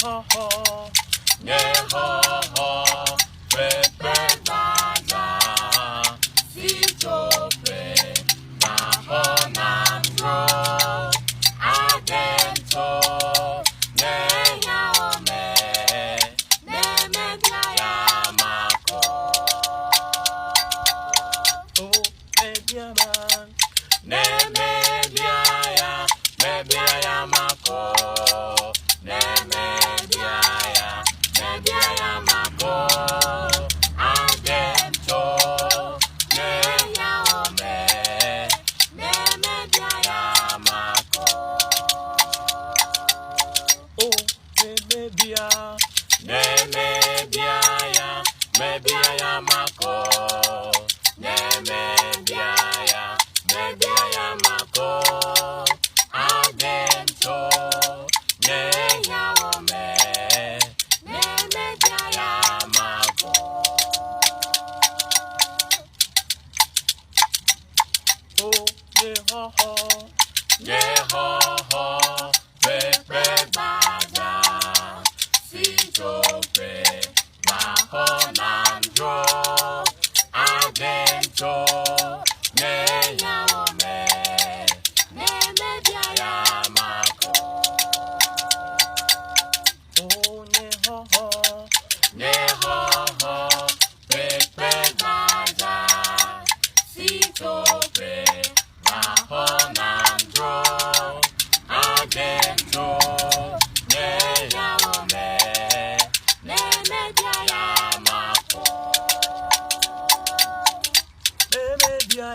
ho ho, ne ho ho, pepe baza, si tope, na ho nam dro, adento, ne yaome, ne media yamako, oh media man, ne media yamako. Yehoho, pepe baza, si tope, maho namdro, adento, ne yaome, ne media yamako. Oh, Yehoho, pepe baza, si tope, maho namdro, adento, ne yaome, ne media yamako. Media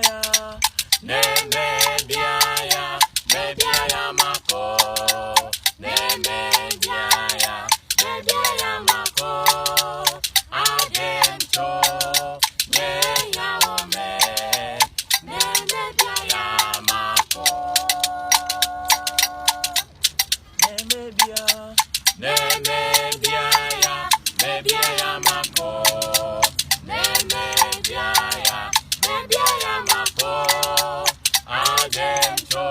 yamako. Ne media yamako. Adento, ne yaome, ne media yamako. Ne media yamako. Ne media yamako. Adento.